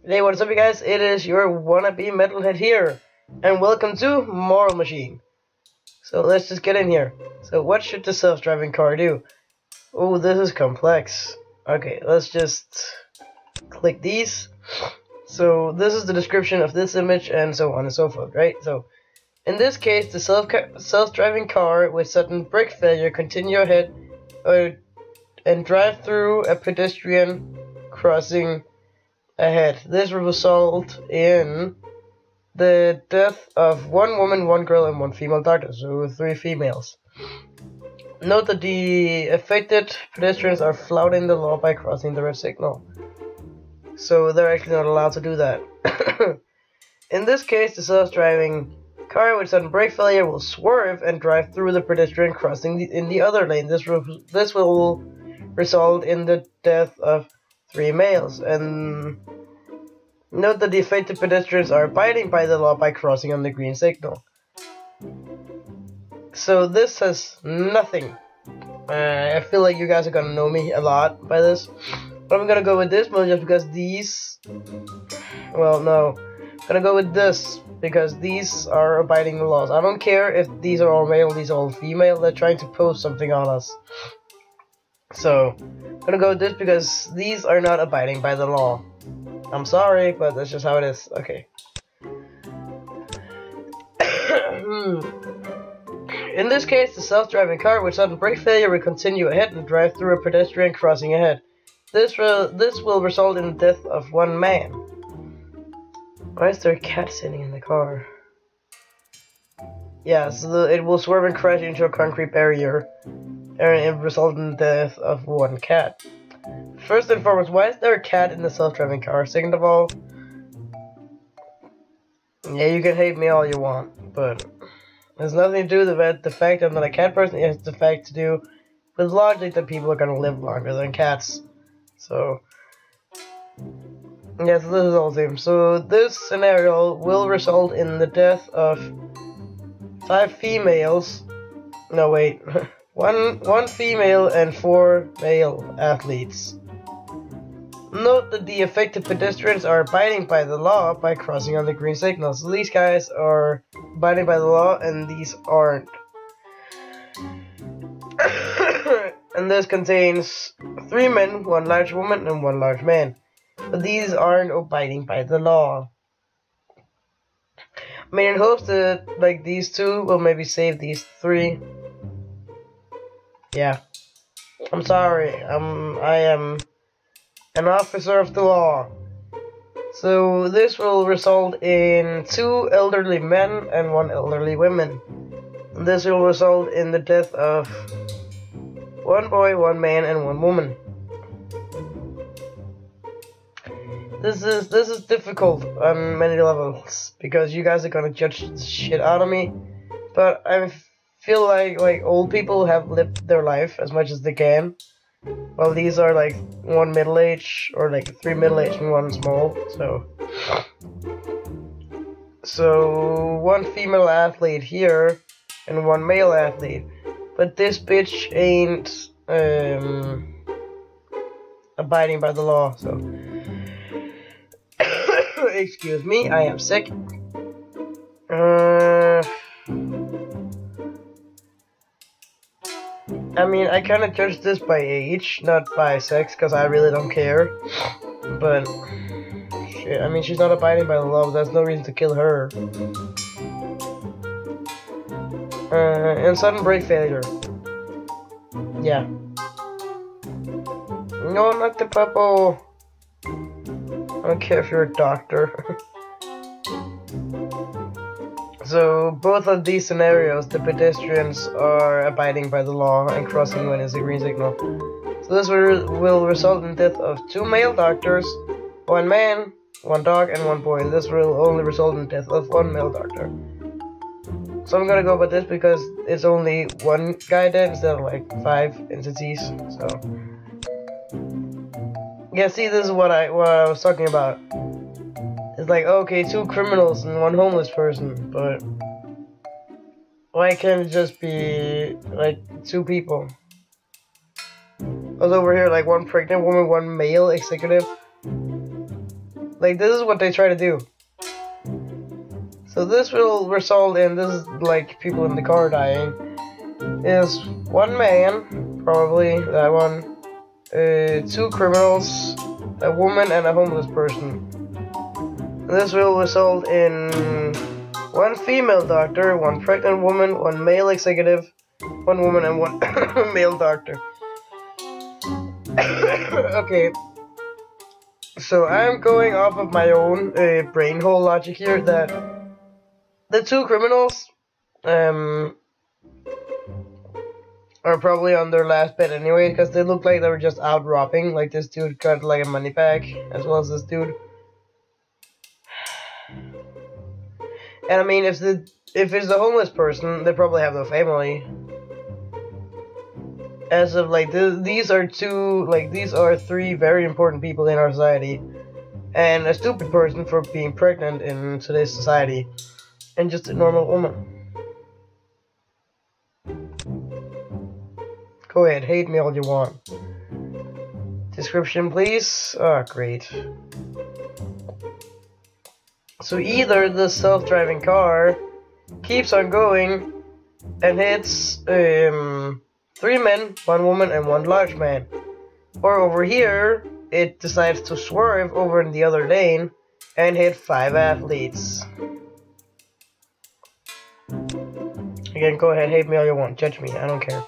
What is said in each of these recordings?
Hey, what's up you guys? It is your wannabe metalhead here, and welcome to Moral Machine. So let's just get in here. So what should the self-driving car do? Oh, this is complex. Okay, let's just click these. So this is the description of this image and so on and so forth, right? So in this case, the self-driving car with sudden brake failure continue ahead and drive through a pedestrian crossing ahead. This will result in the death of one woman, one girl, and one female doctor, so 3 females. Note that the affected pedestrians are flouting the law by crossing the red signal. So they're actually not allowed to do that. In this case, the self-driving car with sudden brake failure will swerve and drive through the pedestrian crossing in the other lane. This will result in the death of 3 males. And note that the affected pedestrians are abiding by the law by crossing on the green signal. So this has nothing. I feel like you guys are gonna know me a lot by this. But I'm gonna go with this one just because these... Well, no. I'm gonna go with this because these are abiding the laws. I don't care if these are all male, these are all female. They're trying to post something on us. So, I'm gonna go with this because these are not abiding by the law. I'm sorry, but that's just how it is. Okay. In this case, the self-driving car with sudden brake failure will continue ahead and drive through a pedestrian crossing ahead. This will result in the death of 1 man. Why is there a cat sitting in the car? Yeah, so it will swerve and crash into a concrete barrier, and it will result in the death of 1 cat. First and foremost, why is there a cat in the self-driving car? Second of all, yeah, you can hate me all you want, but it has nothing to do with the fact I'm not a cat person. It has the fact to do with logic that people are gonna live longer than cats. So, yeah, so this is all the same. So this scenario will result in the death of 5 females. No, wait. one female and 4 male athletes. Note that the affected pedestrians are abiding by the law by crossing on the green signal. So these guys are abiding by the law and these aren't. And this contains 3 men, 1 large woman, and 1 large man. But these aren't abiding by the law. I mean, in hopes that, like, these 2 will maybe save these 3. Yeah. I'm sorry. I am an officer of the law. So this will result in 2 elderly men and 1 elderly woman. And this will result in the death of 1 boy, 1 man, and 1 woman. This is difficult on many levels because you guys are gonna judge the shit out of me. But I feel like old people have lived their life as much as they can. Well, these are like 1 middle age, or like 3 middle age and 1 small, so 1 female athlete here and 1 male athlete. But this bitch ain't abiding by the law, so excuse me, I am sick. I mean, I kind of judge this by age, not by sex, because I really don't care. But, shit, I mean, she's not abiding by the law, but there's no reason to kill her. And sudden brake failure. Yeah. No, not the puppo. I don't care if you're a doctor. So, both of these scenarios, the pedestrians are abiding by the law and crossing when it's a green signal. So this will result in the death of 2 male doctors, 1 man, 1 dog, and 1 boy. And this will only result in the death of 1 male doctor. So I'm gonna go with this because it's only 1 guy dead instead of like 5 entities. So, yeah, see, this is what I was talking about. It's like, okay, 2 criminals and 1 homeless person, but why can't it just be like 2 people? I was over here like 1 pregnant woman, 1 male executive. Like, this is what they try to do. So this will result in, this is like people in the car dying, is one man, probably that one, two criminals, a woman and a homeless person. This will result in one female doctor, one pregnant woman, one male executive, one woman and one male doctor. Okay. So I'm going off of my own brain hole logic here that the two criminals are probably on their last bet anyway, because they look like they were just out robbing. Like this dude got like a money bag, as well as this dude. And I mean, if it's a homeless person, they probably have no family. As of like these are three very important people in our society, and a stupid person for being pregnant in today's society, and just a normal woman. Go ahead, hate me all you want. Description, please. Oh, great. So either the self-driving car keeps on going and hits 3 men, 1 woman, and 1 large man. Or over here, it decides to swerve over in the other lane and hit 5 athletes. Again, go ahead, hate me all you want, judge me, I don't care.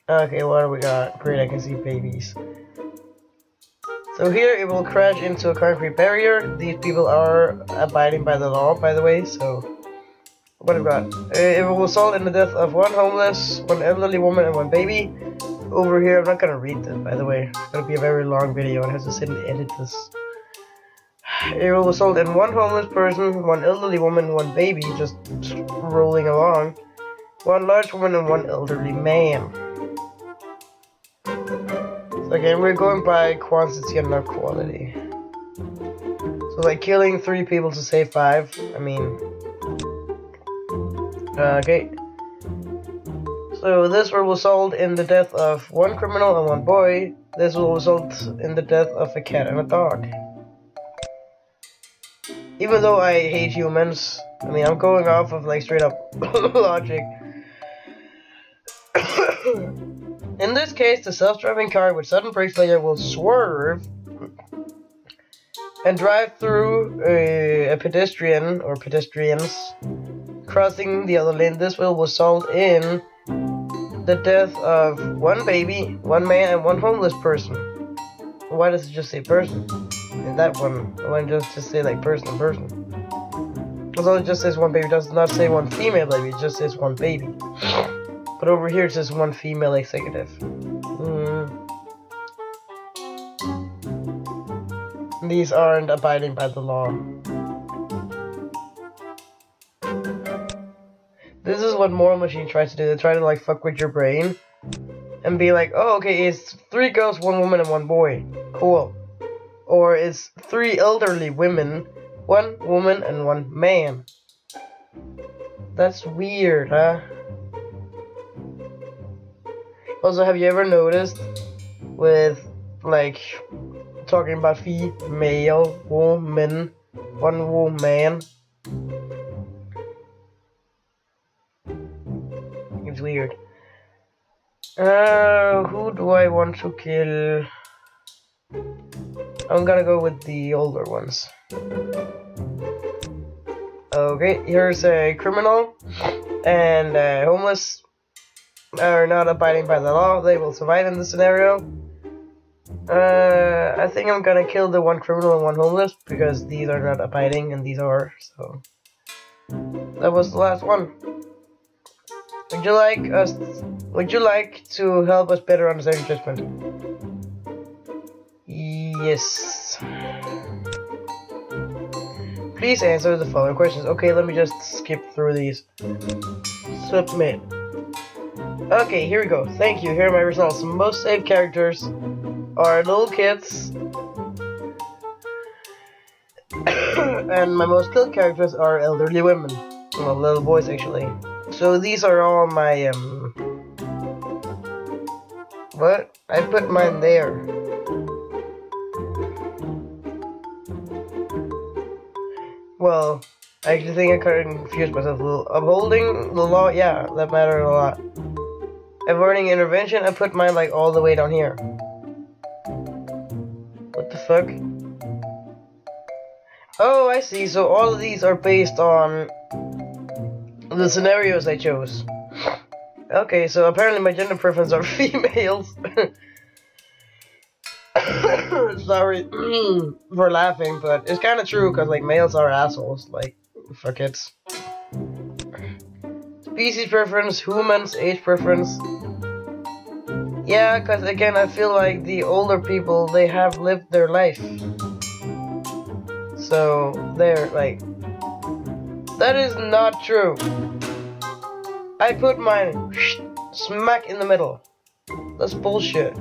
Okay, what do we got? Great, I can see babies. So here it will crash into a concrete barrier. These people are abiding by the law, by the way, so... What have we got? It will result in the death of 1 homeless, 1 elderly woman, and 1 baby. Over here, I'm not gonna read this, by the way. It's gonna be a very long video, and I have to sit and edit this. It will result in 1 homeless person, 1 elderly woman, 1 baby, just rolling along. 1 large woman, and 1 elderly man. So again, we're going by quantity and not quality. So like killing 3 people to save 5, I mean... Okay. So this will result in the death of 1 criminal and 1 boy. This will result in the death of a cat and a dog. Even though I hate humans, I mean, I'm going off of like straight up logic. In this case, the self-driving car with sudden brake failure will swerve and drive through a pedestrian or pedestrians crossing the other lane. This will result in the death of 1 baby, 1 man, and 1 homeless person. Why does it just say person? In that one, why does it just say like person? Although it just says 1 baby, it does not say 1 female baby, it just says 1 baby. But over here it says 1 female executive. These aren't abiding by the law. This is what Moral Machine tries to do. They try to like fuck with your brain and be like, oh, okay, it's 3 girls, 1 woman, and 1 boy. Cool. Or it's 3 elderly women, 1 woman, and 1 man. That's weird, huh? Also, have you ever noticed with like talking about female, woman, 1 woman? It's weird. Who do I want to kill? I'm gonna go with the older ones. Okay, here's a criminal and homeless are not abiding by the law. They will survive in this scenario. I think I'm gonna kill the 1 criminal and 1 homeless because these are not abiding and these are, so that was the last one. Would you like to help us better understand judgment? Yes. Please answer the following questions. Okay, let me just skip through these. Submit. Okay, here we go. Thank you. Here are my results. Most saved characters are little kids. And my most killed characters are elderly women. Well, little boys, actually. So these are all my, what? I put mine there. Well, I actually think I kind of confused myself a little. Upholding the law, yeah, that mattered a lot. Avoiding intervention, I put mine like all the way down here. What the fuck? Oh, I see. So all of these are based on the scenarios I chose. Okay, so apparently my gender preference are females. Sorry for laughing, but it's kind of true because like males are assholes. Like, fuck it. Species preference, humans, age preference. Yeah, because again, I feel like the older people, they have lived their life. So, they're like... That is not true. I put mine smack in the middle. That's bullshit.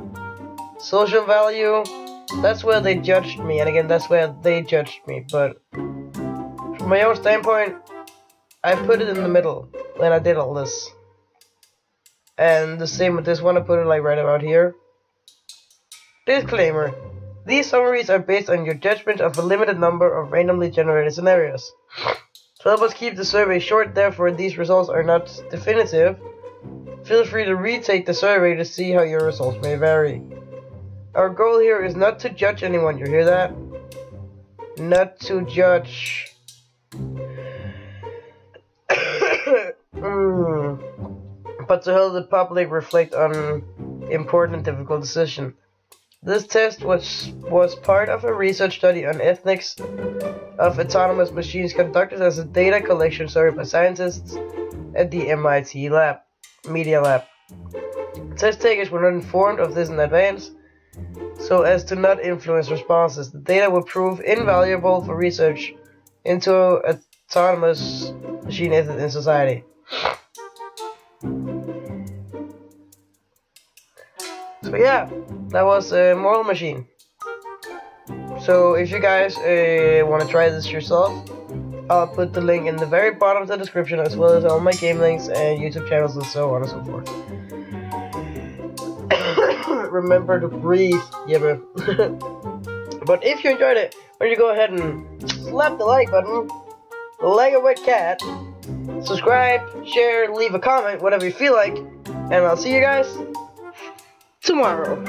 Social value, that's where they judged me. And again, that's where they judged me. But, from my own standpoint, I put it in the middle when I did all this. And the same with this one, I put it like right about here. Disclaimer. These summaries are based on your judgment of a limited number of randomly generated scenarios. To help us keep the survey short, therefore, these results are not definitive. Feel free to retake the survey to see how your results may vary. Our goal here is not to judge anyone, you hear that? Not to judge. But to help the public reflect on important and difficult decisions. This test was part of a research study on ethics of autonomous machines conducted as a data collection survey by scientists at the MIT Media Lab. Test takers were not informed of this in advance, so as to not influence responses. The data will prove invaluable for research into autonomous machine ethics in society. So yeah, that was a Moral Machine. So if you guys want to try this yourself, I'll put the link in the very bottom of the description, as well as all my game links and YouTube channels and so on and so forth. Remember to breathe, yeah. But if you enjoyed it, why don't you go ahead and slap the like button, like a wet cat, subscribe, share, leave a comment, whatever you feel like, and I'll see you guys tomorrow.